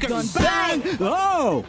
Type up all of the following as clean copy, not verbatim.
gun bang! Oh!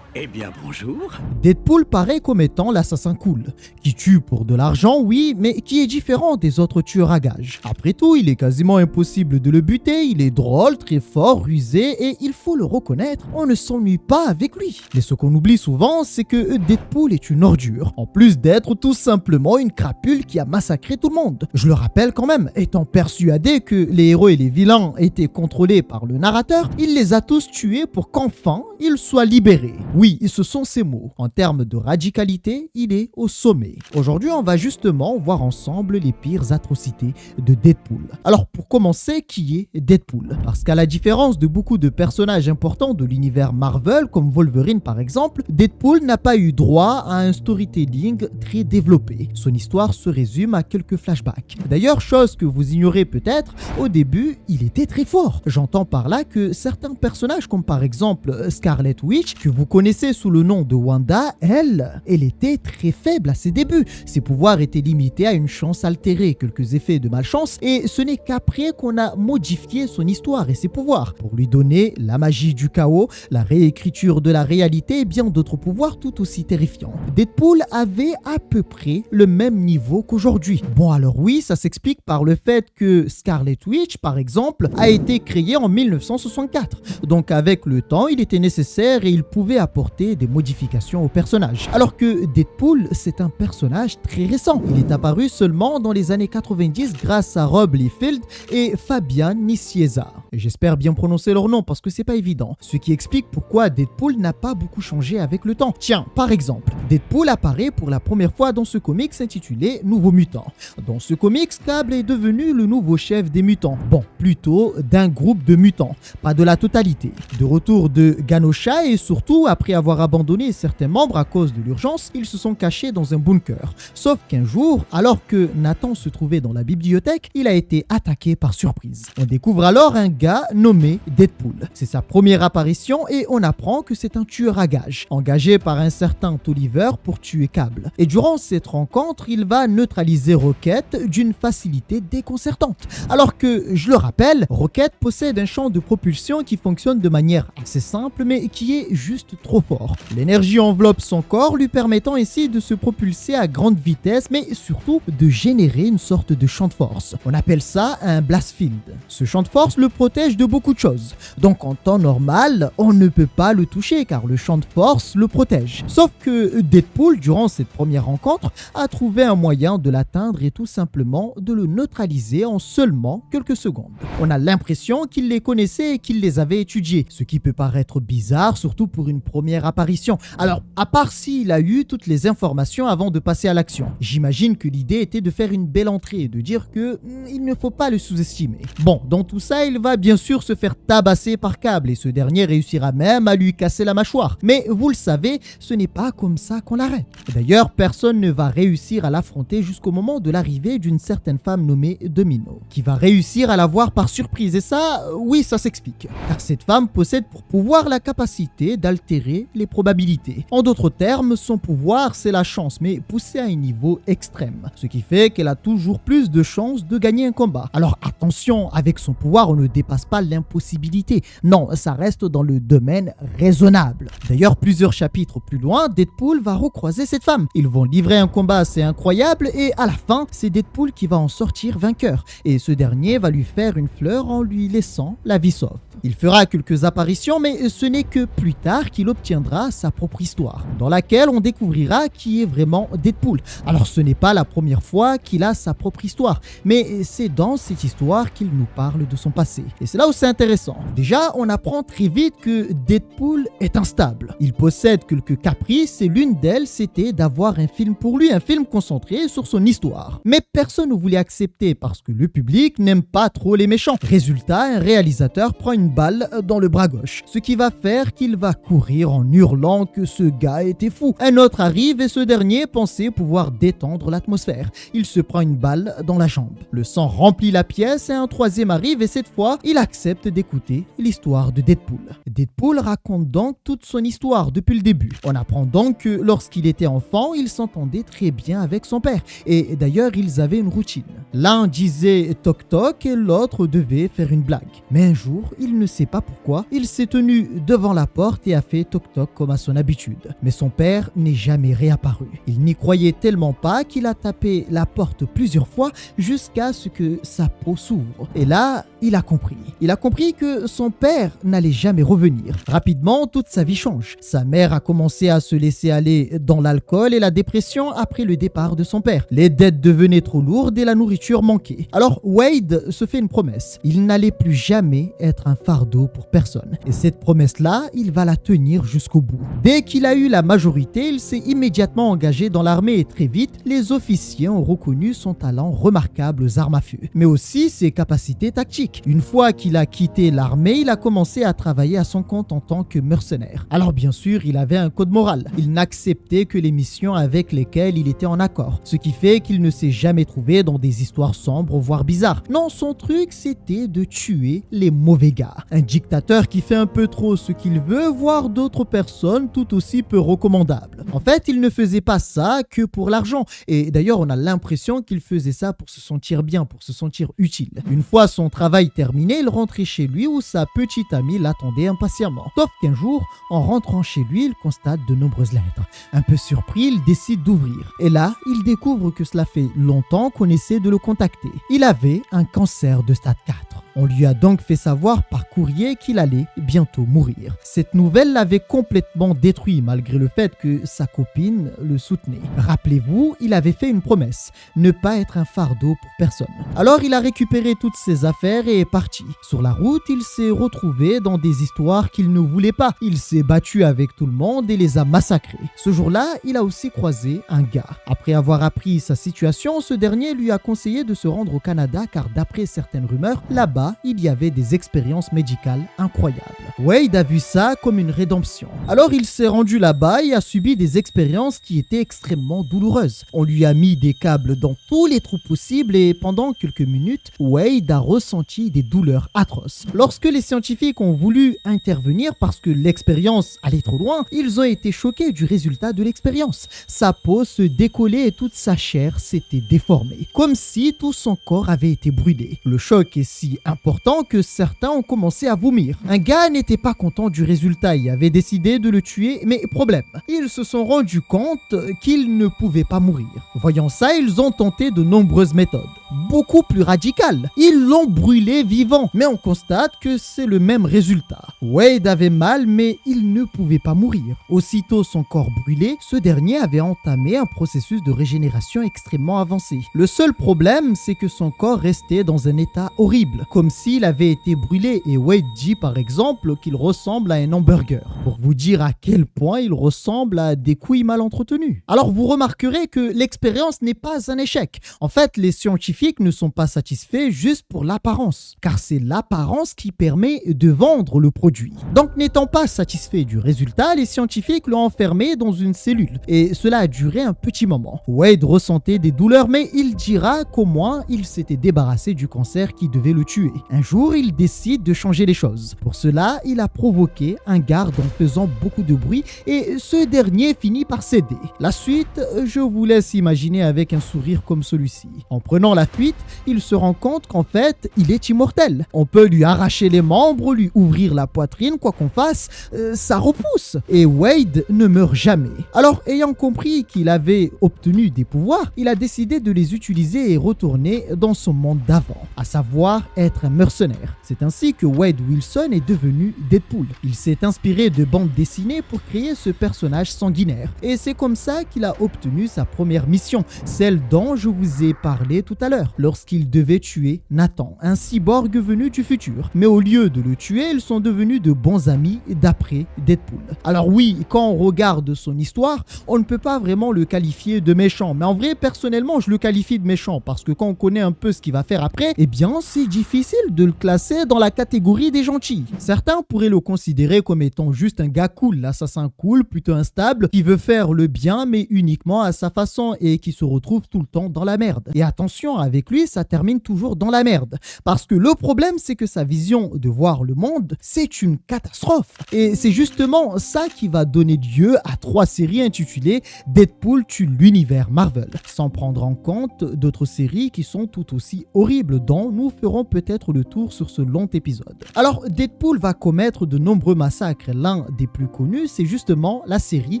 Eh bien, bonjour. Deadpool paraît comme étant l'assassin cool, qui tue pour de l'argent, oui, mais qui est différent des autres tueurs à gages. Après tout, il est quasiment impossible de le buter, il est drôle, très fort, rusé, et il faut le reconnaître, on ne s'ennuie pas avec lui. Mais ce qu'on oublie souvent, c'est que Deadpool est une ordure, en plus d'être tout simplement une crapule qui a massacré tout le monde. Je le rappelle quand même, étant persuadé que les héros et les vilains étaient contrôlés par le narrateur, il les a tous tués pour qu'enfin, ils soient libérés. Oui, ce sont ces mots. En termes de radicalité, il est au sommet. Aujourd'hui, on va justement voir ensemble les pires atrocités de Deadpool. Alors, pour commencer, qui est Deadpool? Parce qu'à la différence de beaucoup de personnages importants de l'univers Marvel, comme Wolverine par exemple, Deadpool n'a pas eu droit à un storytelling très développé. Son histoire se résume à quelques flashbacks. D'ailleurs, chose que vous ignorez peut-être, au début, il était très fort. J'entends par là que certains personnages, comme par exemple Scarlet Witch, que vous connaissez sous le nom de Wanda, elle était très faible à ses débuts. Ses pouvoirs étaient limités à une chance altérée, quelques effets de malchance, et ce n'est qu'après qu'on a modifié son histoire et ses pouvoirs pour lui donner la magie du chaos, la réécriture de la réalité et bien d'autres pouvoirs tout aussi terrifiants. Deadpool avait à peu près le même niveau qu'aujourd'hui. Bon alors oui, ça s'explique par le fait que Scarlet Witch, par exemple, a été créée en 1964. Donc avec le temps, il était nécessaire et il pouvait apporter des modifications au personnage. Alors que Deadpool, c'est un personnage très récent. Il est apparu seulement dans les années 90 grâce à Rob Liefeld et Fabian Nicieza. J'espère bien prononcer leur nom parce que c'est pas évident. Ce qui explique pourquoi Deadpool n'a pas beaucoup changé avec le temps. Tiens, par exemple, Deadpool apparaît pour la première fois dans ce comics intitulé Nouveau Mutant. Dans ce comics, Cable est devenu le nouveau chef des mutants. Bon, plutôt d'un groupe de mutants, pas de la totalité. De retour de Ganosha et surtout après avoir abandonné certains membres à cause de l'urgence, ils se sont cachés dans un bunker. Sauf qu'un jour, alors que Nathan se trouvait dans la bibliothèque, il a été attaqué par surprise. On découvre alors un gars nommé Deadpool. C'est sa première apparition et on apprend que c'est un tueur à gages, engagé par un certain Tolliver pour tuer Cable. Et durant cette rencontre, il va neutraliser Rocket d'une facilité déconcertante. Alors que, je le rappelle, Rocket possède un champ de propulsion qui fonctionne de manière assez simple mais qui est juste trop fort. L'énergie enveloppe son corps, lui permettant ainsi de se propulser à grande vitesse, mais surtout de générer une sorte de champ de force. On appelle ça un blast field. Ce champ de force le protège de beaucoup de choses. Donc en temps normal, on ne peut pas le toucher car le champ de force le protège. Sauf que Deadpool, durant cette première rencontre, a trouvé un moyen de l'atteindre et tout simplement de le neutraliser en seulement quelques secondes. On a l'impression qu'il les connaissait et qu'il les avait étudiés, ce qui peut paraître bizarre, surtout pour une première apparition. Alors, à part s'il a eu toutes les informations avant de passer à l'action. J'imagine que l'idée était de faire une belle entrée et de dire que il ne faut pas le sous-estimer. Bon, dans tout ça, il va bien sûr se faire tabasser par Cable et ce dernier réussira même à lui casser la mâchoire. Mais vous le savez, ce n'est pas comme ça qu'on l'arrête. D'ailleurs, personne ne va réussir à l'affronter jusqu'au moment de l'arrivée d'une certaine femme nommée Domino, qui va réussir à la voir par surprise. Et ça, oui, ça s'explique. Car cette femme possède pour pouvoir la capacité d'altérer les probabilités. En d'autres termes, son pouvoir, c'est la chance, mais poussé à un niveau extrême. Ce qui fait qu'elle a toujours plus de chances de gagner un combat. Alors attention, avec son pouvoir, on ne dépasse pas l'impossibilité. Non, ça reste dans le domaine raisonnable. D'ailleurs, plusieurs chapitres plus loin, Deadpool va recroiser cette femme. Ils vont livrer un combat assez incroyable et à la fin, c'est Deadpool qui va en sortir vainqueur. Et ce dernier va lui faire une fleur en lui laissant la vie sauve. Il fera quelques apparitions, mais ce n'est que plus tard qu'il obtiendra sa propre histoire, dans laquelle on découvrira qui est vraiment Deadpool. Alors ce n'est pas la première fois qu'il a sa propre histoire, mais c'est dans cette histoire qu'il nous parle de son passé. Et c'est là où c'est intéressant. Déjà, on apprend très vite que Deadpool est instable. Il possède quelques caprices et l'une d'elles, c'était d'avoir un film pour lui, un film concentré sur son histoire. Mais personne ne voulait accepter parce que le public n'aime pas trop les méchants. Résultat, un réalisateur prend une balle dans le bras gauche, ce qui va faire qu'il va courir partir en hurlant que ce gars était fou. Un autre arrive et ce dernier pensait pouvoir détendre l'atmosphère. Il se prend une balle dans la jambe. Le sang remplit la pièce et un troisième arrive et cette fois, il accepte d'écouter l'histoire de Deadpool. Deadpool raconte donc toute son histoire depuis le début. On apprend donc que lorsqu'il était enfant, il s'entendait très bien avec son père. Et d'ailleurs, ils avaient une routine. L'un disait toc toc et l'autre devait faire une blague. Mais un jour, il ne sait pas pourquoi, il s'est tenu devant la porte et a fait toc toc comme à son habitude. Mais son père n'est jamais réapparu. Il n'y croyait tellement pas qu'il a tapé la porte plusieurs fois jusqu'à ce que sa peau s'ouvre. Et là, il a compris. Il a compris que son père n'allait jamais revenir. Rapidement, toute sa vie change. Sa mère a commencé à se laisser aller dans l'alcool et la dépression après le départ de son père. Les dettes devenaient trop lourdes et la nourriture manquait. Alors Wade se fait une promesse. Il n'allait plus jamais être un fardeau pour personne. Et cette promesse-là, il va la tenir jusqu'au bout. Dès qu'il a eu la majorité, il s'est immédiatement engagé dans l'armée et très vite, les officiers ont reconnu son talent remarquable aux armes à feu, mais aussi ses capacités tactiques. Une fois qu'il a quitté l'armée, il a commencé à travailler à son compte en tant que mercenaire. Alors bien sûr, il avait un code moral. Il n'acceptait que les missions avec lesquelles il était en accord, ce qui fait qu'il ne s'est jamais trouvé dans des histoires sombres voire bizarres. Non, son truc c'était de tuer les mauvais gars. Un dictateur qui fait un peu trop ce qu'il veut, voire d'autres personnes tout aussi peu recommandables. En fait, il ne faisait pas ça que pour l'argent. Et d'ailleurs, on a l'impression qu'il faisait ça pour se sentir bien, pour se sentir utile. Une fois son travail terminé, il rentrait chez lui où sa petite amie l'attendait impatiemment. Sauf qu'un jour, en rentrant chez lui, il constate de nombreuses lettres. Un peu surpris, il décide d'ouvrir. Et là, il découvre que cela fait longtemps qu'on essaie de le contacter. Il avait un cancer de stade 4. On lui a donc fait savoir par courrier qu'il allait bientôt mourir. Cette nouvelle l'avait complètement détruit malgré le fait que sa copine le soutenait. Rappelez-vous, il avait fait une promesse, ne pas être un fardeau pour personne. Alors il a récupéré toutes ses affaires et est parti. Sur la route, il s'est retrouvé dans des histoires qu'il ne voulait pas. Il s'est battu avec tout le monde et les a massacrés. Ce jour-là, il a aussi croisé un gars. Après avoir appris sa situation, ce dernier lui a conseillé de se rendre au Canada car d'après certaines rumeurs, là-bas, il y avait des expériences médicales incroyables. Wade a vu ça comme une rédemption. Alors il s'est rendu là-bas et a subi des expériences qui étaient extrêmement douloureuses. On lui a mis des câbles dans tous les trous possibles et pendant quelques minutes, Wade a ressenti des douleurs atroces. Lorsque les scientifiques ont voulu intervenir parce que l'expérience allait trop loin, ils ont été choqués du résultat de l'expérience. Sa peau se décollait et toute sa chair s'était déformée, comme si tout son corps avait été brûlé. Le choc est si important que certains ont commencé à vomir. Un gars n'était pas content du résultat et avait décidé de le tuer, mais problème, ils se sont rendus compte qu'il ne pouvait pas mourir. Voyant ça, ils ont tenté de nombreuses méthodes, beaucoup plus radicales. Ils l'ont brûlé vivant, mais on constate que c'est le même résultat. Wade avait mal, mais il ne pouvait pas mourir. Aussitôt son corps brûlé, ce dernier avait entamé un processus de régénération extrêmement avancé. Le seul problème, c'est que son corps restait dans un état horrible, comme s'il avait été brûlé, et Wade dit par exemple qu'il ressemble à un hamburger, pour vous dire à quel point il ressemble à des couilles mal entretenues. Alors vous remarquerez que l'expérience n'est pas un échec. En fait, les scientifiques ne sont pas satisfaits juste pour l'apparence, car c'est l'apparence qui permet de vendre le produit. Donc n'étant pas satisfaits du résultat, les scientifiques l'ont enfermé dans une cellule, et cela a duré un petit moment. Wade ressentait des douleurs, mais il dira qu'au moins il s'était débarrassé du cancer qui devait le tuer. Un jour, il décide de changer les choses. Pour cela, il a provoqué un garde en faisant beaucoup de bruit et ce dernier finit par céder. La suite, je vous laisse imaginer avec un sourire comme celui-ci. En prenant la fuite, il se rend compte qu'en fait, il est immortel. On peut lui arracher les membres, lui ouvrir la poitrine, quoi qu'on fasse, ça repousse. Et Wade ne meurt jamais. Alors, ayant compris qu'il avait obtenu des pouvoirs, il a décidé de les utiliser et retourner dans son monde d'avant, à savoir être un mercenaire. C'est ainsi que Wade Wilson est devenu Deadpool. Il s'est inspiré de bandes dessinées pour créer ce personnage sanguinaire. Et c'est comme ça qu'il a obtenu sa première mission, celle dont je vous ai parlé tout à l'heure, lorsqu'il devait tuer Nathan, un cyborg venu du futur. Mais au lieu de le tuer, ils sont devenus de bons amis d'après Deadpool. Alors oui, quand on regarde son histoire, on ne peut pas vraiment le qualifier de méchant. Mais en vrai, personnellement, je le qualifie de méchant parce que quand on connaît un peu ce qu'il va faire après, eh bien, c'est difficile de le classer dans la catégorie des gentils. Certains pourraient le considérer comme étant juste juste un gars cool, l'assassin cool, plutôt instable, qui veut faire le bien mais uniquement à sa façon et qui se retrouve tout le temps dans la merde. Et attention, avec lui, ça termine toujours dans la merde. Parce que le problème, c'est que sa vision de voir le monde, c'est une catastrophe. Et c'est justement ça qui va donner lieu à 3 séries intitulées Deadpool tue l'univers Marvel, sans prendre en compte d'autres séries qui sont tout aussi horribles, dont nous ferons peut-être le tour sur ce long épisode. Alors, Deadpool va commettre de nombreux massacres. L'un des plus connus, c'est justement la série,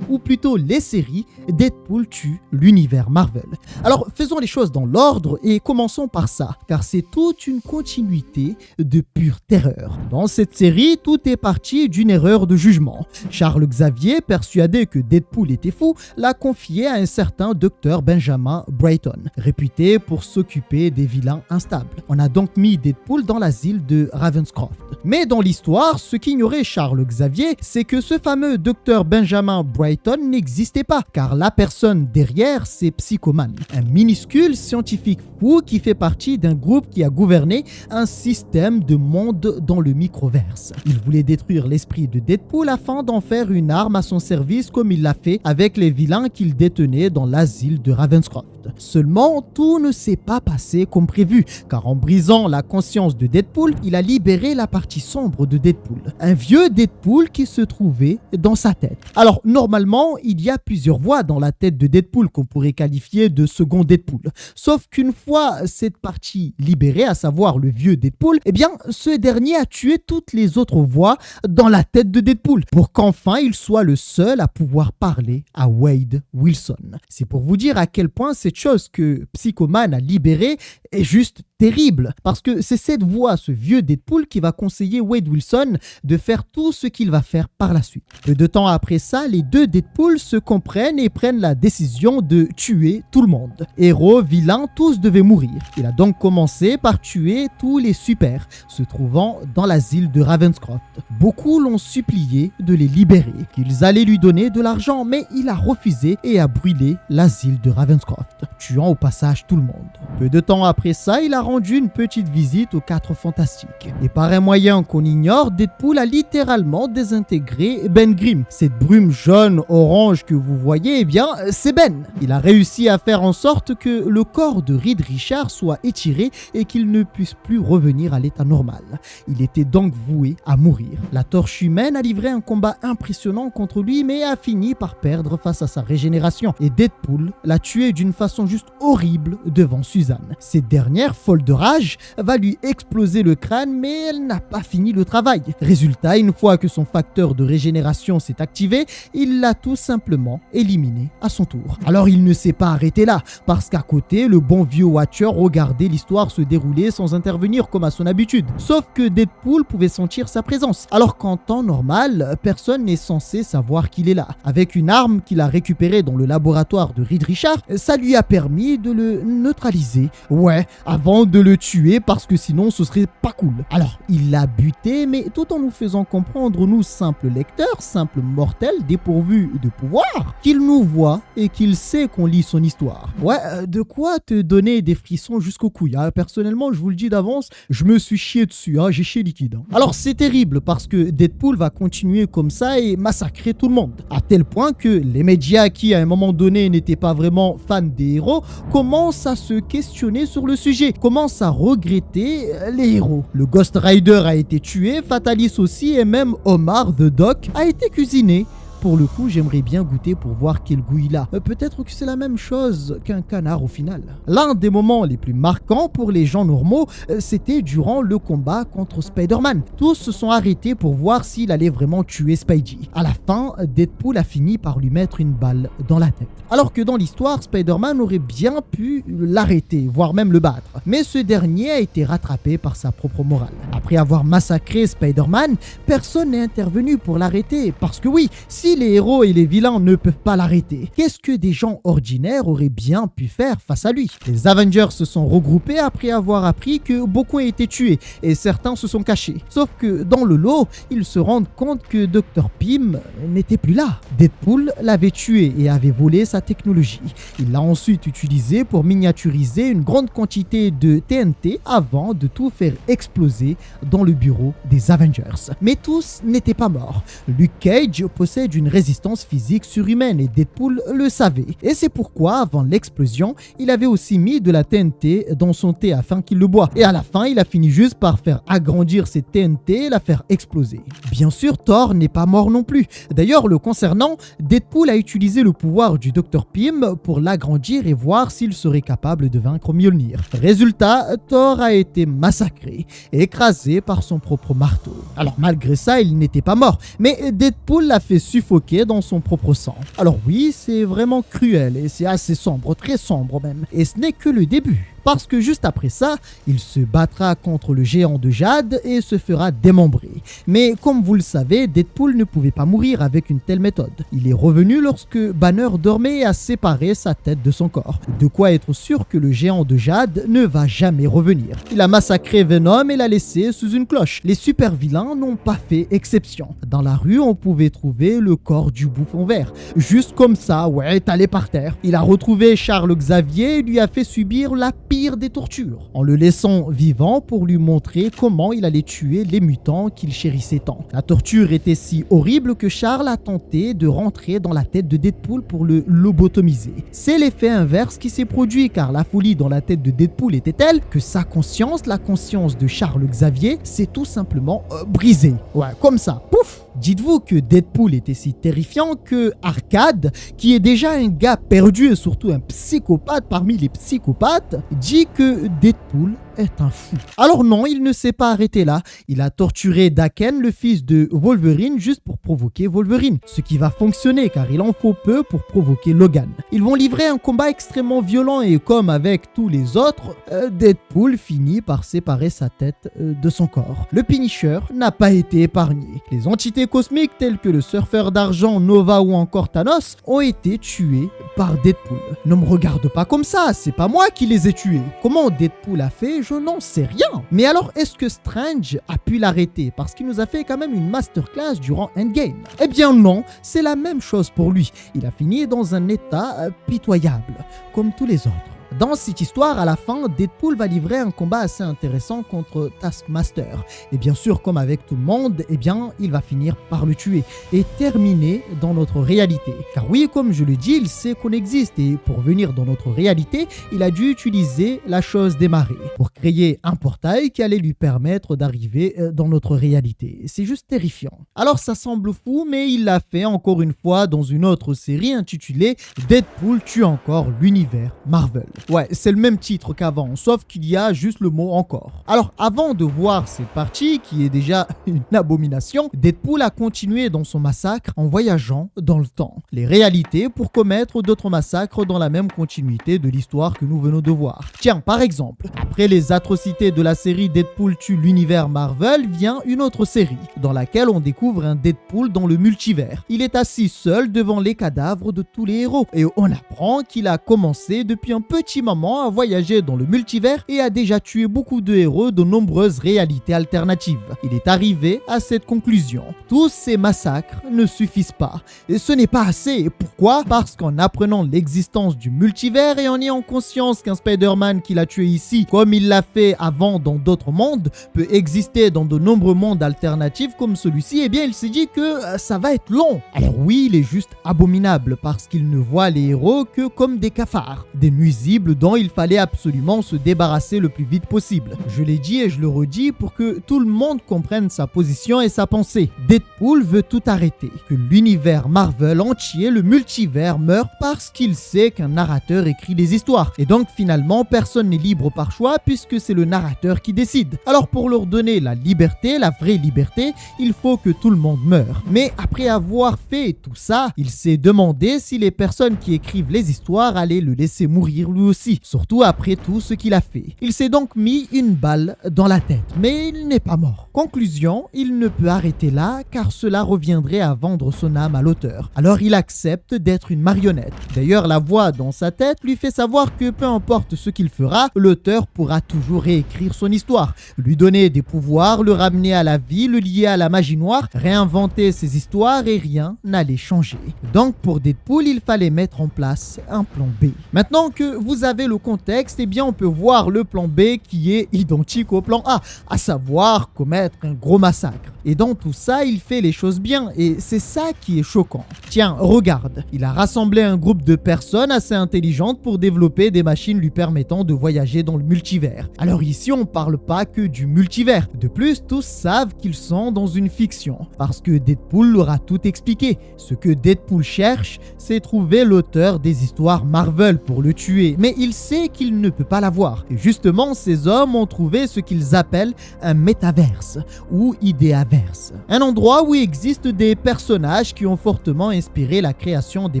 ou plutôt les séries, Deadpool tue l'univers Marvel. Alors, faisons les choses dans l'ordre et commençons par ça, car c'est toute une continuité de pure terreur. Dans cette série, tout est parti d'une erreur de jugement. Charles Xavier, persuadé que Deadpool était fou, l'a confié à un certain docteur Benjamin Brayton, réputé pour s'occuper des vilains instables. On a donc mis Deadpool dans l'asile de Ravenscroft. Mais dans l'histoire, ce qu'ignorait Charles Xavier, c'est que ce fameux docteur Benjamin Brayton n'existait pas, car la personne derrière, c'est Psychoman, un minuscule scientifique fou qui fait partie d'un groupe qui a gouverné un système de monde dans le microverse. Il voulait détruire l'esprit de Deadpool afin d'en faire une arme à son service, comme il l'a fait avec les vilains qu'il détenait dans l'asile de Ravenscroft. Seulement, tout ne s'est pas passé comme prévu, car en brisant la conscience de Deadpool, il a libéré la partie sombre de Deadpool, un vieux Deadpool qui se trouvait dans sa tête. Alors, normalement, il y a plusieurs voix dans la tête de Deadpool qu'on pourrait qualifier de second Deadpool. Sauf qu'une fois cette partie libérée, à savoir le vieux Deadpool, eh bien, ce dernier a tué toutes les autres voix dans la tête de Deadpool, pour qu'enfin il soit le seul à pouvoir parler à Wade Wilson. C'est pour vous dire à quel point cette chose que Psychoman a libérée est juste terrible, parce que c'est cette voix, ce vieux Deadpool, qui va conseiller Wade Wilson de faire tout ce qu'il va faire par la suite. Peu de temps après ça, les deux Deadpool se comprennent et prennent la décision de tuer tout le monde. Héros, vilains, tous devaient mourir. Il a donc commencé par tuer tous les super se trouvant dans l'asile de Ravenscroft. Beaucoup l'ont supplié de les libérer, qu'ils allaient lui donner de l'argent, mais il a refusé et a brûlé l'asile de Ravenscroft, tuant au passage tout le monde. Peu de temps après ça, il a rendu une petite visite aux 4 Fantastiques. Et par un moyen qu'on ignore, Deadpool a littéralement désintégré Ben Grimm. Cette brume jaune-orange que vous voyez, eh bien, c'est Ben. Il a réussi à faire en sorte que le corps de Reed Richards soit étiré et qu'il ne puisse plus revenir à l'état normal. Il était donc voué à mourir. La Torche Humaine a livré un combat impressionnant contre lui, mais a fini par perdre face à sa régénération. Et Deadpool l'a tué d'une façon juste horrible devant Suzanne. Cette dernière, folle de rage, va lui exploser le crâne, mais elle n'a pas fini le travail. Résultat, une fois que son facteur de régénération s'est activé, il l'a tout simplement éliminé à son tour. Alors il ne s'est pas arrêté là, parce qu'à côté, le bon vieux Watcher regardait l'histoire se dérouler sans intervenir comme à son habitude. Sauf que Deadpool pouvait sentir sa présence, alors qu'en temps normal, personne n'est censé savoir qu'il est là. Avec une arme qu'il a récupérée dans le laboratoire de Reed Richards, ça lui a permis de le neutraliser. Ouais, avant de le tuer, parce que sinon ce serait pas cool. Alors, il l'a buté, mais tout en nous faisant comprendre, nous simples lecteurs, simples mortels dépourvus de pouvoir, qu'il nous voit et qu'il sait qu'on lit son histoire. Ouais, de quoi te donner des frissons jusqu'aux couilles. Hein. Personnellement, je vous le dis d'avance, je me suis chié dessus, hein, j'ai chié liquide. Hein. Alors c'est terrible parce que Deadpool va continuer comme ça et massacrer tout le monde. À tel point que les médias qui à un moment donné n'étaient pas vraiment fans des héros commencent à se questionner sur le sujet, commencent à regretter les héros. Le Ghost Rider a été tué, Fatalis aussi, et même Omar the Doc a été cuisiné. Pour le coup, j'aimerais bien goûter pour voir quel goût il a. Peut-être que c'est la même chose qu'un canard au final. L'un des moments les plus marquants pour les gens normaux, c'était durant le combat contre Spider-Man. Tous se sont arrêtés pour voir s'il allait vraiment tuer Spidey. À la fin, Deadpool a fini par lui mettre une balle dans la tête. Alors que dans l'histoire, Spider-Man aurait bien pu l'arrêter, voire même le battre. Mais ce dernier a été rattrapé par sa propre morale. Après avoir massacré Spider-Man, personne n'est intervenu pour l'arrêter. Parce que oui, si Si les héros et les vilains ne peuvent pas l'arrêter, qu'est-ce que des gens ordinaires auraient bien pu faire face à lui? Les Avengers se sont regroupés après avoir appris que beaucoup ont été tués et certains se sont cachés. Sauf que dans le lot, ils se rendent compte que Dr. Pym n'était plus là. Deadpool l'avait tué et avait volé sa technologie. Il l'a ensuite utilisé pour miniaturiser une grande quantité de TNT avant de tout faire exploser dans le bureau des Avengers. Mais tous n'étaient pas morts. Luke Cage possède une résistance physique surhumaine et Deadpool le savait. Et c'est pourquoi, avant l'explosion, il avait aussi mis de la TNT dans son thé afin qu'il le boive. Et à la fin, il a fini juste par faire agrandir cette TNT et la faire exploser. Bien sûr, Thor n'est pas mort non plus. D'ailleurs, le concernant, Deadpool a utilisé le pouvoir du Dr. Pym pour l'agrandir et voir s'il serait capable de vaincre Mjolnir. Résultat, Thor a été massacré, écrasé par son propre marteau. Alors malgré ça, il n'était pas mort, mais Deadpool l'a fait suffoquer dans son propre sang. Alors oui, c'est vraiment cruel et c'est assez sombre, très sombre même. Et ce n'est que le début. Parce que juste après ça, il se battra contre le géant de jade et se fera démembrer. Mais comme vous le savez, Deadpool ne pouvait pas mourir avec une telle méthode. Il est revenu lorsque Banner dormait et a séparé sa tête de son corps. De quoi être sûr que le géant de jade ne va jamais revenir. Il a massacré Venom et l'a laissé sous une cloche. Les super vilains n'ont pas fait exception. Dans la rue, on pouvait trouver le corps du bouffon vert. Juste comme ça, ouais, étalé par terre. Il a retrouvé Charles Xavier et lui a fait subir la pire des tortures, en le laissant vivant pour lui montrer comment il allait tuer les mutants qu'il chérissait tant. La torture était si horrible que Charles a tenté de rentrer dans la tête de Deadpool pour le lobotomiser. C'est l'effet inverse qui s'est produit car la folie dans la tête de Deadpool était telle que sa conscience, la conscience de Charles Xavier, s'est tout simplement brisée. Ouais, comme ça, pouf! Dites-vous que Deadpool était si terrifiant que Arcade, qui est déjà un gars perdu et surtout un psychopathe parmi les psychopathes, dit que Deadpool est un fou. Alors non, il ne s'est pas arrêté là. Il a torturé Daken, le fils de Wolverine, juste pour provoquer Wolverine. Ce qui va fonctionner car il en faut peu pour provoquer Logan. Ils vont livrer un combat extrêmement violent et comme avec tous les autres, Deadpool finit par séparer sa tête de son corps. Le Punisher n'a pas été épargné. Les entités cosmiques telles que le surfeur d'argent, Nova ou encore Thanos ont été tués par Deadpool. Ne me regarde pas comme ça, c'est pas moi qui les ai tués. Comment Deadpool a fait, je n'en sais rien. Mais alors, est-ce que Strange a pu l'arrêter? Parce qu'il nous a fait quand même une masterclass durant Endgame. Eh bien non, c'est la même chose pour lui. Il a fini dans un état pitoyable, comme tous les autres. Dans cette histoire, à la fin, Deadpool va livrer un combat assez intéressant contre Taskmaster. Et bien sûr, comme avec tout le monde, eh bien, il va finir par le tuer et terminer dans notre réalité. Car oui, comme je le dis, il sait qu'on existe et pour venir dans notre réalité, il a dû utiliser la chose des marées pour créer un portail qui allait lui permettre d'arriver dans notre réalité. C'est juste terrifiant. Alors ça semble fou, mais il l'a fait encore une fois dans une autre série intitulée Deadpool tue encore l'univers Marvel. Ouais, c'est le même titre qu'avant, sauf qu'il y a juste le mot encore. Alors, avant de voir cette partie, qui est déjà une abomination, Deadpool a continué dans son massacre en voyageant dans le temps, les réalités pour commettre d'autres massacres dans la même continuité de l'histoire que nous venons de voir. Tiens, par exemple, après les atrocités de la série Deadpool tue l'univers Marvel, vient une autre série, dans laquelle on découvre un Deadpool dans le multivers. Il est assis seul devant les cadavres de tous les héros, et on apprend qu'il a commencé depuis un petit moment à voyager dans le multivers et a déjà tué beaucoup de héros de nombreuses réalités alternatives. Il est arrivé à cette conclusion. Tous ces massacres ne suffisent pas. Et ce n'est pas assez. Pourquoi? Parce qu'en apprenant l'existence du multivers et en ayant conscience qu'un Spider-Man qu'il a tué ici, comme il l'a fait avant dans d'autres mondes, peut exister dans de nombreux mondes alternatifs comme celui-ci, eh bien il s'est dit que ça va être long. Alors oui, il est juste abominable parce qu'il ne voit les héros que comme des cafards, des nuisibles dont il fallait absolument se débarrasser le plus vite possible. Je l'ai dit et je le redis pour que tout le monde comprenne sa position et sa pensée. Deadpool veut tout arrêter, que l'univers Marvel entier, le multivers, meurt parce qu'il sait qu'un narrateur écrit des histoires. Et donc finalement, personne n'est libre par choix puisque c'est le narrateur qui décide. Alors pour leur donner la liberté, la vraie liberté, il faut que tout le monde meure. Mais après avoir fait tout ça, il s'est demandé si les personnes qui écrivent les histoires allaient le laisser mourir lui aussi, surtout après tout ce qu'il a fait. Il s'est donc mis une balle dans la tête, mais il n'est pas mort. Conclusion, il ne peut arrêter là car cela reviendrait à vendre son âme à l'auteur. Alors il accepte d'être une marionnette. D'ailleurs, la voix dans sa tête lui fait savoir que peu importe ce qu'il fera, l'auteur pourra toujours réécrire son histoire, lui donner des pouvoirs, le ramener à la vie, le lier à la magie noire, réinventer ses histoires et rien n'allait changer. Donc pour Deadpool, il fallait mettre en place un plan B. Maintenant que vous avez le contexte, eh bien on peut voir le plan B qui est identique au plan A, à savoir commettre un gros massacre. Et dans tout ça, il fait les choses bien et c'est ça qui est choquant. Tiens, regarde, il a rassemblé un groupe de personnes assez intelligentes pour développer des machines lui permettant de voyager dans le multivers. Alors ici, on parle pas que du multivers. De plus, tous savent qu'ils sont dans une fiction parce que Deadpool leur a tout expliqué. Ce que Deadpool cherche, c'est trouver l'auteur des histoires Marvel pour le tuer, mais il sait qu'il ne peut pas l'avoir. Et justement, ces hommes ont trouvé ce qu'ils appellent un métaverse ou idéaverse. Un endroit où il existe des personnages qui ont fortement inspiré la création des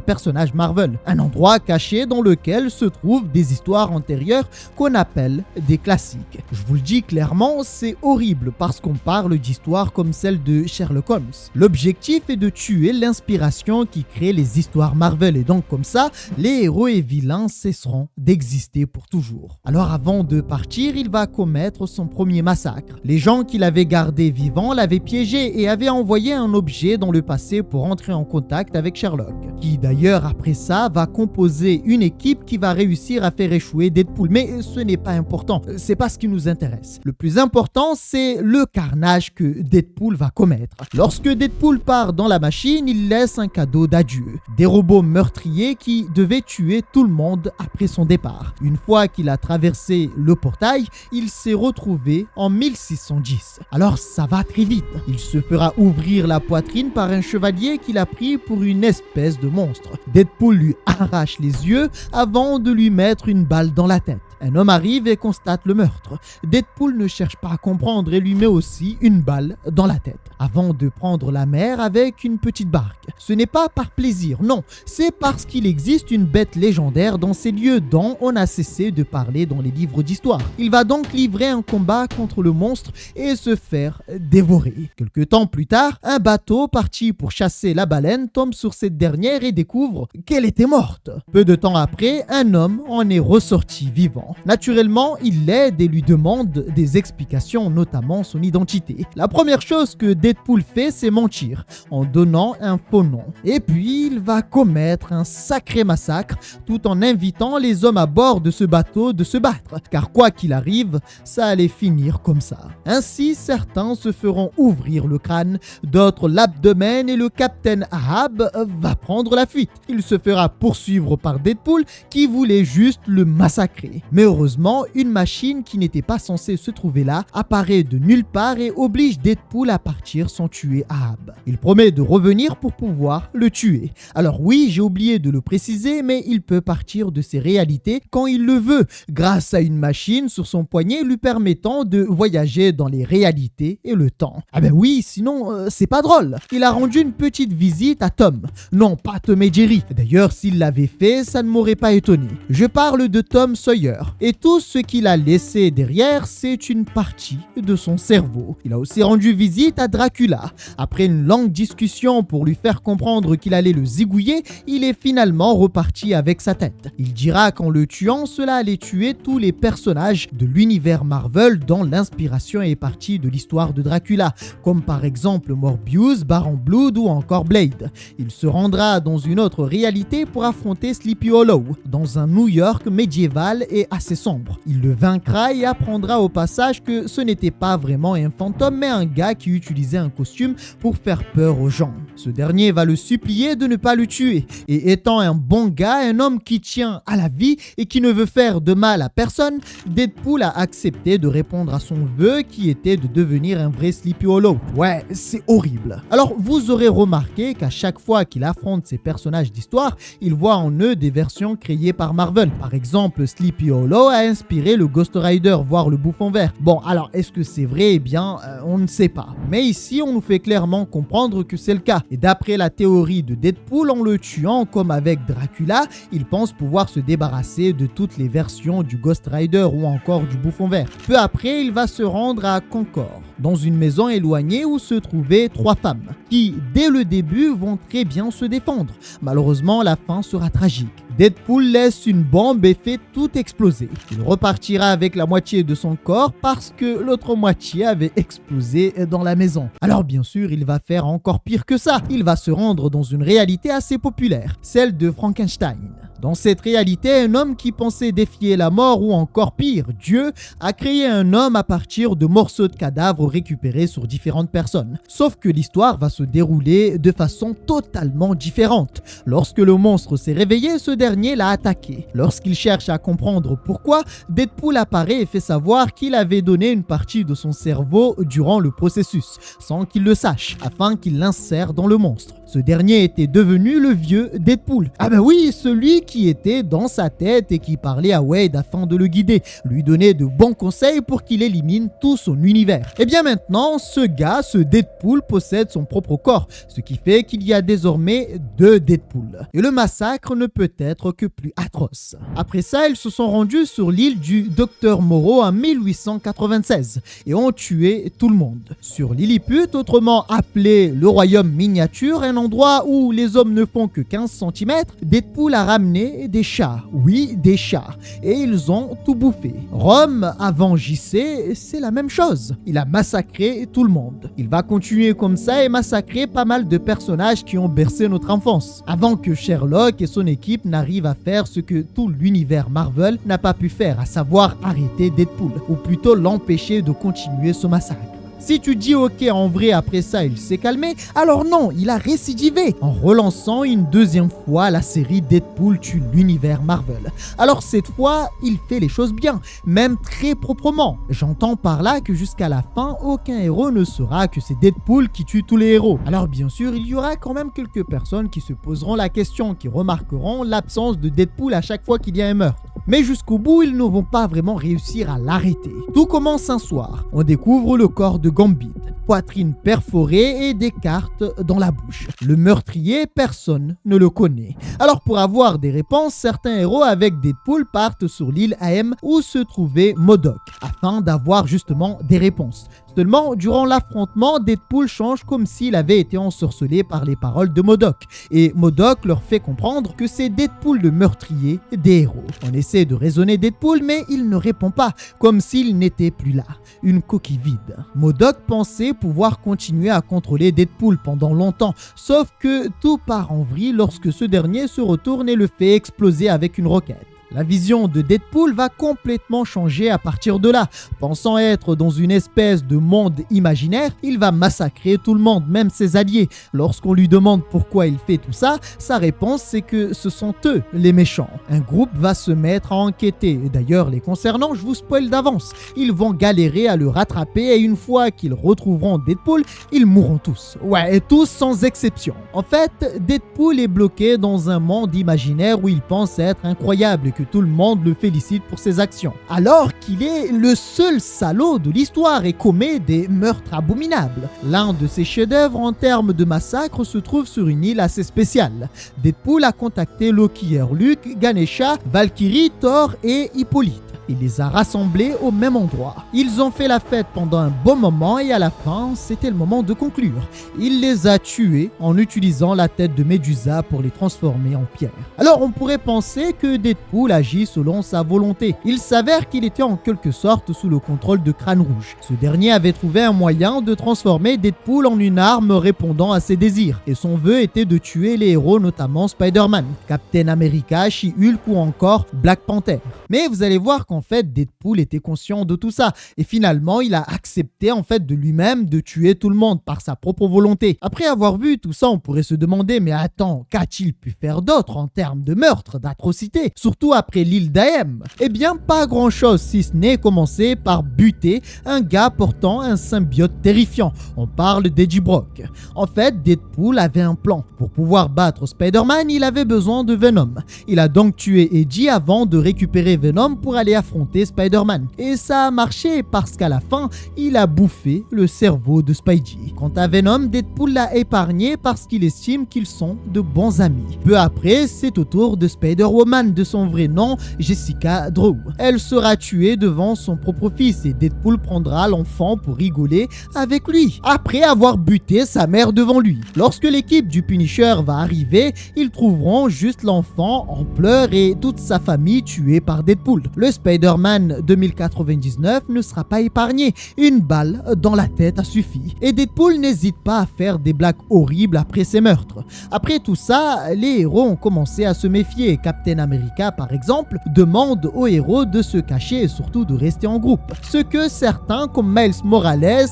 personnages Marvel. Un endroit caché dans lequel se trouvent des histoires antérieures qu'on appelle des classiques. Je vous le dis clairement, c'est horrible parce qu'on parle d'histoires comme celle de Sherlock Holmes. L'objectif est de tuer l'inspiration qui crée les histoires Marvel et donc comme ça, les héros et vilains cesseront d'exister pour toujours. Alors avant de partir, il va commettre son premier massacre. Les gens qu'il avait gardés vivants l'avaient piégé et avaient envoyé un objet dans le passé pour entrer en contact avec Sherlock, qui d'ailleurs après ça va composer une équipe qui va réussir à faire échouer Deadpool. Mais ce n'est pas important, c'est pas ce qui nous intéresse. Le plus important, c'est le carnage que Deadpool va commettre. Lorsque Deadpool part dans la machine, il laisse un cadeau d'adieu. Des robots meurtriers qui devaient tuer tout le monde après son départ. Une fois qu'il a traversé le portail, il s'est retrouvé en 1610. Alors ça va très vite. Il se fera ouvrir la poitrine par un chevalier qu'il a pris pour une espèce de monstre. Deadpool lui arrache les yeux avant de lui mettre une balle dans la tête. Un homme arrive et constate le meurtre. Deadpool ne cherche pas à comprendre et lui met aussi une balle dans la tête, avant de prendre la mer avec une petite barque. Ce n'est pas par plaisir, non, c'est parce qu'il existe une bête légendaire dans ces lieux dont on a cessé de parler dans les livres d'histoire. Il va donc livrer un combat contre le monstre et se faire dévorer. Quelque temps plus tard, un bateau parti pour chasser la baleine tombe sur cette dernière et découvre qu'elle était morte. Peu de temps après, un homme en est ressorti vivant. Naturellement, il l'aide et lui demande des explications, notamment son identité. La première chose que Deadpool fait, c'est mentir, en donnant un faux nom. Et puis, il va commettre un sacré massacre, tout en invitant les hommes à bord de ce bateau de se battre. Car quoi qu'il arrive, ça allait finir comme ça. Ainsi, certains se feront ouvrir le crâne, d'autres l'abdomen et le Captain Ahab va prendre la fuite. Il se fera poursuivre par Deadpool qui voulait juste le massacrer. Mais heureusement, une machine qui n'était pas censée se trouver là apparaît de nulle part et oblige Deadpool à partir sans tuer Ahab. Il promet de revenir pour pouvoir le tuer. Alors oui, j'ai oublié de le préciser, mais il peut partir de ses réalités quand il le veut, grâce à une machine sur son poignet lui permettant de voyager dans les réalités et le temps. Ah ben oui, sinon c'est pas drôle. Il a rendu une petite visite à Tom. Non, pas Tom et Jerry. D'ailleurs, s'il l'avait fait, ça ne m'aurait pas étonné. Je parle de Tom Sawyer. Et tout ce qu'il a laissé derrière, c'est une partie de son cerveau. Il a aussi rendu visite à Dracula. Après une longue discussion pour lui faire comprendre qu'il allait le zigouiller, il est finalement reparti avec sa tête. Il dira qu'en le tuant, cela allait tuer tous les personnages de l'univers Marvel dont l'inspiration est partie de l'histoire de Dracula, comme par exemple Morbius, Baron Blood ou encore Blade. Il se rendra dans une autre réalité pour affronter Sleepy Hollow, dans un New York médiéval et assez sombre. Il le vaincra et apprendra au passage que ce n'était pas vraiment un fantôme mais un gars qui utilisait un costume pour faire peur aux gens. Ce dernier va le supplier de ne pas le tuer et étant un bon gars, un homme qui tient à la vie et qui ne veut faire de mal à personne, Deadpool a accepté de répondre à son vœu qui était de devenir un vrai Sleepy Hollow. Ouais, c'est horrible. Alors vous aurez remarqué qu'à chaque fois qu'il affronte ces personnages d'histoire, il voit en eux des versions créées par Marvel. Par exemple, Sleepy Hollow Paolo a inspiré le Ghost Rider, voire le Bouffon Vert. Bon, alors est-ce que c'est vrai? Eh bien, on ne sait pas. Mais ici, on nous fait clairement comprendre que c'est le cas. Et d'après la théorie de Deadpool, en le tuant comme avec Dracula, il pense pouvoir se débarrasser de toutes les versions du Ghost Rider ou encore du Bouffon Vert. Peu après, il va se rendre à Concord, dans une maison éloignée où se trouvaient 3 femmes, qui, dès le début, vont très bien se défendre. Malheureusement, la fin sera tragique. Deadpool laisse une bombe et fait tout exploser. Il repartira avec la moitié de son corps parce que l'autre moitié avait explosé dans la maison. Alors bien sûr, il va faire encore pire que ça. Il va se rendre dans une réalité assez populaire, celle de Frankenstein. Dans cette réalité, un homme qui pensait défier la mort ou encore pire, Dieu, a créé un homme à partir de morceaux de cadavres récupérés sur différentes personnes. Sauf que l'histoire va se dérouler de façon totalement différente. Lorsque le monstre s'est réveillé, ce dernier l'a attaqué. Lorsqu'il cherche à comprendre pourquoi, Deadpool apparaît et fait savoir qu'il avait donné une partie de son cerveau durant le processus, sans qu'il le sache, afin qu'il l'insère dans le monstre. Ce dernier était devenu le vieux Deadpool. Ah ben oui, celui qui était dans sa tête et qui parlait à Wade afin de le guider, lui donner de bons conseils pour qu'il élimine tout son univers. Et bien maintenant, ce Deadpool possède son propre corps, ce qui fait qu'il y a désormais 2 Deadpool. Et le massacre ne peut être que plus atroce. Après ça, ils se sont rendus sur l'île du Dr Moreau en 1896 et ont tué tout le monde. Sur Lilliput, autrement appelé le royaume miniature, un endroit où les hommes ne font que 15 cm, Deadpool a ramené des chats. Oui, des chats. Et ils ont tout bouffé. Rome, avant JC, c'est la même chose. Il a massacré tout le monde. Il va continuer comme ça et massacrer pas mal de personnages qui ont bercé notre enfance. Avant que Sherlock et son équipe n'arrivent à faire ce que tout l'univers Marvel n'a pas pu faire, à savoir arrêter Deadpool, ou plutôt l'empêcher de continuer ce massacre. Si tu dis ok, en vrai après ça il s'est calmé, alors non, il a récidivé en relançant une deuxième fois la série Deadpool tue l'univers Marvel. Alors cette fois, il fait les choses bien, même très proprement. J'entends par là que jusqu'à la fin, aucun héros ne saura que c'est Deadpool qui tue tous les héros. Alors bien sûr, il y aura quand même quelques personnes qui se poseront la question, qui remarqueront l'absence de Deadpool à chaque fois qu'il y a un meurtre. Mais jusqu'au bout, ils ne vont pas vraiment réussir à l'arrêter. Tout commence un soir. On découvre le corps de Gambit, poitrine perforée et des cartes dans la bouche. Le meurtrier, personne ne le connaît. Alors pour avoir des réponses, certains héros avec Deadpool partent sur l'île AM où se trouvait MODOK, afin d'avoir justement des réponses. Seulement, durant l'affrontement, Deadpool change comme s'il avait été ensorcelé par les paroles de MODOK. Et MODOK leur fait comprendre que c'est Deadpool le meurtrier des héros. On essaie de raisonner Deadpool, mais il ne répond pas, comme s'il n'était plus là. Une coquille vide. MODOK pensait pouvoir continuer à contrôler Deadpool pendant longtemps, sauf que tout part en vrille lorsque ce dernier se retourne et le fait exploser avec une roquette. La vision de Deadpool va complètement changer à partir de là. Pensant être dans une espèce de monde imaginaire, il va massacrer tout le monde, même ses alliés. Lorsqu'on lui demande pourquoi il fait tout ça, sa réponse c'est que ce sont eux les méchants. Un groupe va se mettre à enquêter. D'ailleurs, les concernant, je vous spoil d'avance. Ils vont galérer à le rattraper et une fois qu'ils retrouveront Deadpool, ils mourront tous. Ouais, et tous sans exception. En fait, Deadpool est bloqué dans un monde imaginaire où il pense être incroyable et que tout le monde le félicite pour ses actions. Alors qu'il est le seul salaud de l'histoire et commet des meurtres abominables. L'un de ses chefs-d'œuvre en termes de massacre se trouve sur une île assez spéciale. Deadpool a contacté Loki, Luke, Ganesha, Valkyrie, Thor et Hippolyte. Il les a rassemblés au même endroit. Ils ont fait la fête pendant un bon moment et à la fin, c'était le moment de conclure. Il les a tués en utilisant la tête de Medusa pour les transformer en pierre. Alors on pourrait penser que Deadpool agit selon sa volonté. Il s'avère qu'il était en quelque sorte sous le contrôle de Crâne Rouge. Ce dernier avait trouvé un moyen de transformer Deadpool en une arme répondant à ses désirs. Et son vœu était de tuer les héros, notamment Spider-Man, Captain America, She-Hulk ou encore Black Panther. Mais vous allez voir qu'en en fait Deadpool était conscient de tout ça et finalement il a accepté en fait de lui-même de tuer tout le monde par sa propre volonté. Après avoir vu tout ça, on pourrait se demander mais attends, qu'a-t-il pu faire d'autre en termes de meurtre, d'atrocité, surtout après l'île d'Aem? Eh bien pas grand chose si ce n'est commencer par buter un gars portant un symbiote terrifiant. On parle d'Eddie Brock. En fait, Deadpool avait un plan. Pour pouvoir battre Spider-Man, il avait besoin de Venom. Il a donc tué Eddie avant de récupérer Venom pour aller affronter Spider-Man. Et ça a marché parce qu'à la fin, il a bouffé le cerveau de Spidey. Quant à Venom, Deadpool l'a épargné parce qu'il estime qu'ils sont de bons amis. Peu après, c'est au tour de Spider-Woman, de son vrai nom, Jessica Drew. Elle sera tuée devant son propre fils et Deadpool prendra l'enfant pour rigoler avec lui, après avoir buté sa mère devant lui. Lorsque l'équipe du Punisher va arriver, ils trouveront juste l'enfant en pleurs et toute sa famille tuée par Deadpool. Le Spider-Man 2099 ne sera pas épargné, une balle dans la tête a suffi. Et Deadpool n'hésite pas à faire des blagues horribles après ses meurtres. Après tout ça, les héros ont commencé à se méfier. Captain America, par exemple, demande aux héros de se cacher et surtout de rester en groupe. Ce que certains, comme Miles Morales,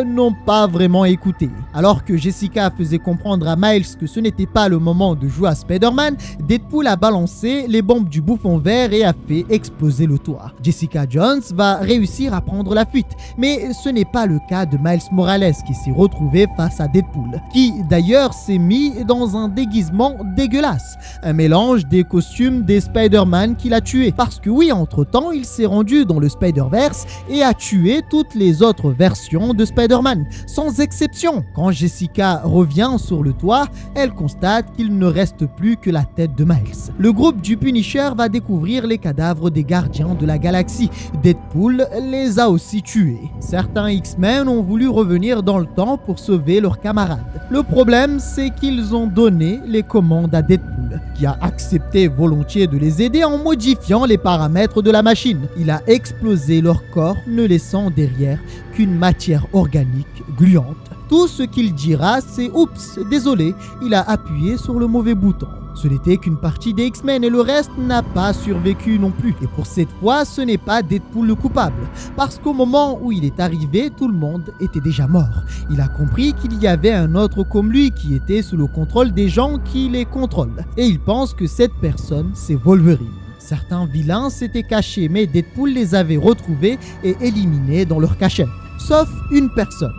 n'ont pas vraiment écouté. Alors que Jessica faisait comprendre à Miles que ce n'était pas le moment de jouer à Spider-Man, Deadpool a balancé les bombes du bouffon vert et a fait exploser le toit. Jessica Jones va réussir à prendre la fuite, mais ce n'est pas le cas de Miles Morales qui s'est retrouvé face à Deadpool, qui d'ailleurs s'est mis dans un déguisement dégueulasse, un mélange des costumes des Spider-Man qu'il a tués. Parce que oui, entre-temps, il s'est rendu dans le Spider-Verse et a tué toutes les autres versions de Spider-Man, sans exception. Quand Jessica revient sur le toit, elle constate qu'il ne reste plus que la tête de Miles. Le groupe du Punisher va découvrir les cadavres des gardiens de la galaxie. Deadpool les a aussi tués. Certains X-Men ont voulu revenir dans le temps pour sauver leurs camarades. Le problème, c'est qu'ils ont donné les commandes à Deadpool, qui a accepté volontiers de les aider en modifiant les paramètres de la machine. Il a explosé leur corps, ne laissant derrière qu'une matière organique gluante. Tout ce qu'il dira, c'est « Oups, désolé, il a appuyé sur le mauvais bouton ». Ce n'était qu'une partie des X-Men et le reste n'a pas survécu non plus. Et pour cette fois, ce n'est pas Deadpool le coupable. Parce qu'au moment où il est arrivé, tout le monde était déjà mort. Il a compris qu'il y avait un autre comme lui qui était sous le contrôle des gens qui les contrôlent. Et il pense que cette personne, c'est Wolverine. Certains vilains s'étaient cachés, mais Deadpool les avait retrouvés et éliminés dans leur cachette. Sauf une personne.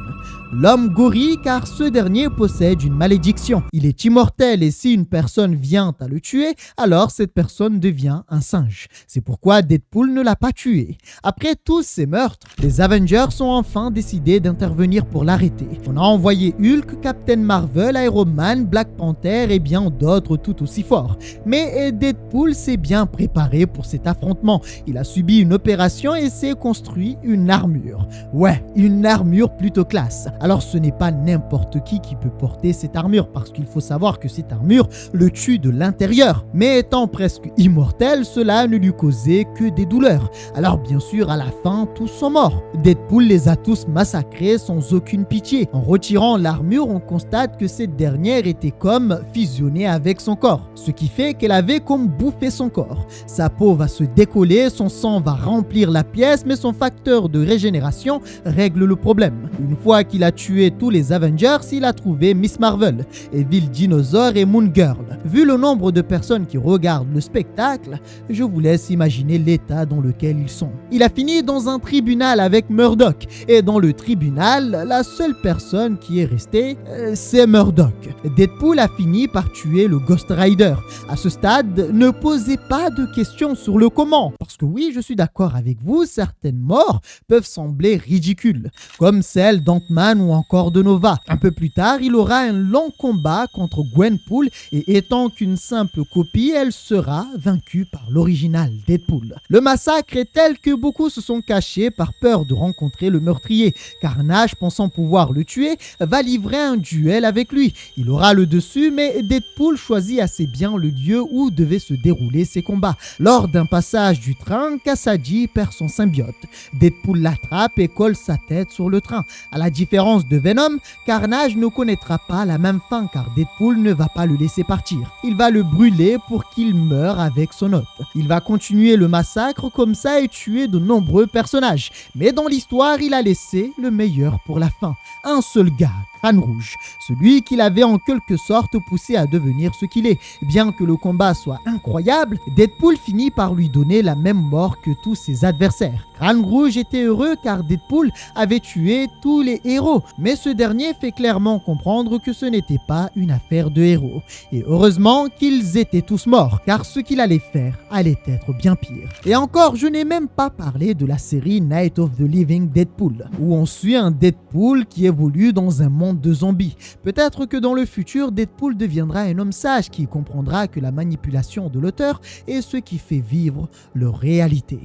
L'homme gorille, car ce dernier possède une malédiction. Il est immortel et si une personne vient à le tuer, alors cette personne devient un singe. C'est pourquoi Deadpool ne l'a pas tué. Après tous ces meurtres, les Avengers ont enfin décidé d'intervenir pour l'arrêter. On a envoyé Hulk, Captain Marvel, Iron Man, Black Panther et bien d'autres tout aussi forts. Mais Deadpool s'est bien préparé pour cet affrontement. Il a subi une opération et s'est construit une armure. Ouais, une armure plutôt classe. Alors ce n'est pas n'importe qui peut porter cette armure parce qu'il faut savoir que cette armure le tue de l'intérieur. Mais étant presque immortel, cela ne lui causait que des douleurs. Alors bien sûr, à la fin, tous sont morts. Deadpool les a tous massacrés sans aucune pitié. En retirant l'armure, on constate que cette dernière était comme fusionnée avec son corps, ce qui fait qu'elle avait comme bouffé son corps. Sa peau va se décoller, son sang va remplir la pièce, mais son facteur de régénération règle le problème. Une fois qu'il a tué tous les Avengers, il a trouvé Miss Marvel, Evil Dinosaur et Moon Girl. Vu le nombre de personnes qui regardent le spectacle, je vous laisse imaginer l'état dans lequel ils sont. Il a fini dans un tribunal avec Murdock, et dans le tribunal, la seule personne qui est restée, c'est Murdock. Deadpool a fini par tuer le Ghost Rider. À ce stade, ne posez pas de questions sur le comment, parce que oui, je suis d'accord avec vous, certaines morts peuvent sembler ridicules, comme celle d'Ant-Man ou encore de Nova. Un peu plus tard, il aura un long combat contre Gwenpool et étant qu'une simple copie, elle sera vaincue par l'original Deadpool. Le massacre est tel que beaucoup se sont cachés par peur de rencontrer le meurtrier. Carnage, pensant pouvoir le tuer, va livrer un duel avec lui. Il aura le dessus, mais Deadpool choisit assez bien le lieu où devaient se dérouler ses combats. Lors d'un passage du train, Kasady perd son symbiote. Deadpool l'attrape et colle sa tête sur le train. À la différence différence de Venom, Carnage ne connaîtra pas la même fin car Deadpool ne va pas le laisser partir. Il va le brûler pour qu'il meure avec son hôte. Il va continuer le massacre comme ça et tuer de nombreux personnages. Mais dans l'histoire, il a laissé le meilleur pour la fin. Un seul gars, Crâne Rouge, celui qu'il avait en quelque sorte poussé à devenir ce qu'il est. Bien que le combat soit incroyable, Deadpool finit par lui donner la même mort que tous ses adversaires. Crâne Rouge était heureux car Deadpool avait tué tous les héros, mais ce dernier fait clairement comprendre que ce n'était pas une affaire de héros. Et heureusement qu'ils étaient tous morts, car ce qu'il allait faire allait être bien pire. Et encore, je n'ai même pas parlé de la série Night of the Living Deadpool, où on suit un Deadpool qui évolue dans un monde de zombies. Peut-être que dans le futur, Deadpool deviendra un homme sage qui comprendra que la manipulation de l'auteur est ce qui fait vivre leur réalité.